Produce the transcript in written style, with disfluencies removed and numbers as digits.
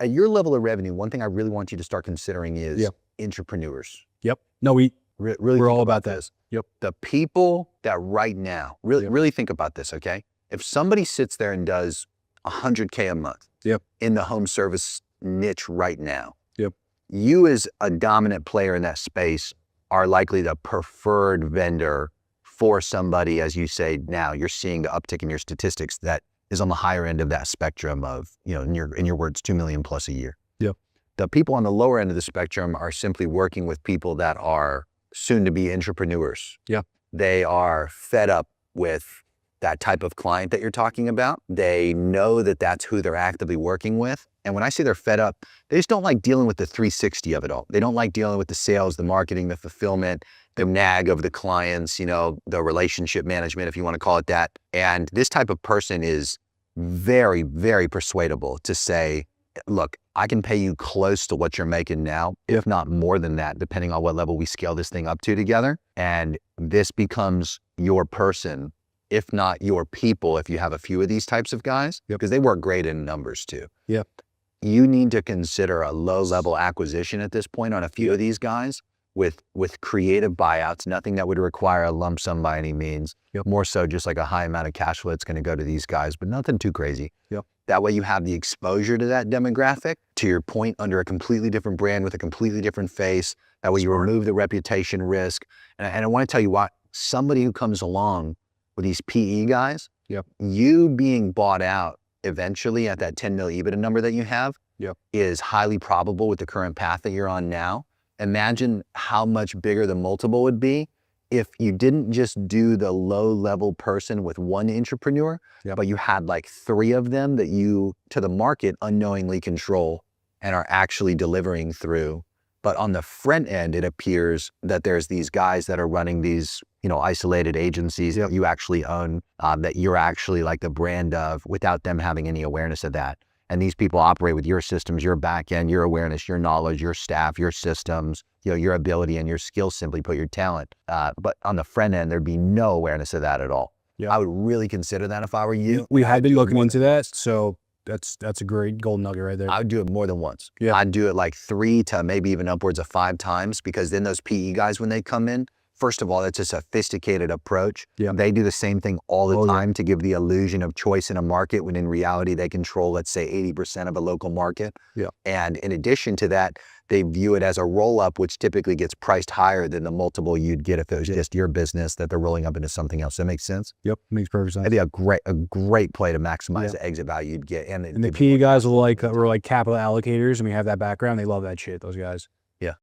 at your level of revenue, one thing I really want you to start considering is entrepreneurs. Yep. No, Really we're all about this. Yep. The people that right now, really think about this, okay? If somebody sits there and does $100K a month in the home service niche right now, you as a dominant player in that space are likely the preferred vendor for somebody, as you say now, you're seeing the uptick in your statistics that is on the higher end of that spectrum of, in your words, 2 million plus a year. The people on the lower end of the spectrum are simply working with people that are soon to be entrepreneurs. They are fed up with that type of client that you're talking about. They know that that's who they're actively working with. And when I say they're fed up, they just don't like dealing with the 360 of it all. They don't like dealing with the sales, the marketing, the fulfillment, the nag of the clients, the relationship management, if you want to call it that. And this type of person is very, very persuadable to say, look, I can pay you close to what you're making now, if not more than that, depending on what level we scale this thing up to together. And this becomes your person, if not your people, if you have a few of these types of guys, because they work great in numbers too. You need to consider a low-level acquisition at this point on a few of these guys with creative buyouts, nothing that would require a lump sum by any means. More so just like a high amount of cash flow that's going to go to these guys, but nothing too crazy. That way you have the exposure to that demographic, to your point, under a completely different brand with a completely different face. That way you remove the reputation risk. And I want to tell you what, somebody who comes along with these PE guys, you being bought out eventually at that 10 mil EBITDA number that you have is highly probable with the current path that you're on now. Imagine how much bigger the multiple would be if you didn't just do the low-level person with one entrepreneur, but you had like 3 of them that you, to the market, unknowingly control and are actually delivering through. But on the front end, it appears that there's these guys that are running these, isolated agencies that you actually own, that you're actually like the brand of without them having any awareness of that. And these people operate with your systems, your back end, your awareness, your knowledge, your staff, your systems, your ability and your skills, simply put, your talent. But on the front end, there'd be no awareness of that at all. I would really consider that if I were you. We had been looking into that, so that's a great golden nugget right there. I would do it more than once. I'd do it like 3 to maybe even upwards of 5 times, because then those PE guys, when they come in, first of all, it's a sophisticated approach. They do the same thing all the time to give the illusion of choice in a market, when in reality they control, let's say, 80% of a local market. And in addition to that, they view it as a roll-up, which typically gets priced higher than the multiple you'd get if it was just your business that they're rolling up into something else. That makes sense? Makes perfect sense. That'd be a great play to maximize the exit value you'd get. And the PE guys were like capital allocators, and we have that background. They love that shit, those guys.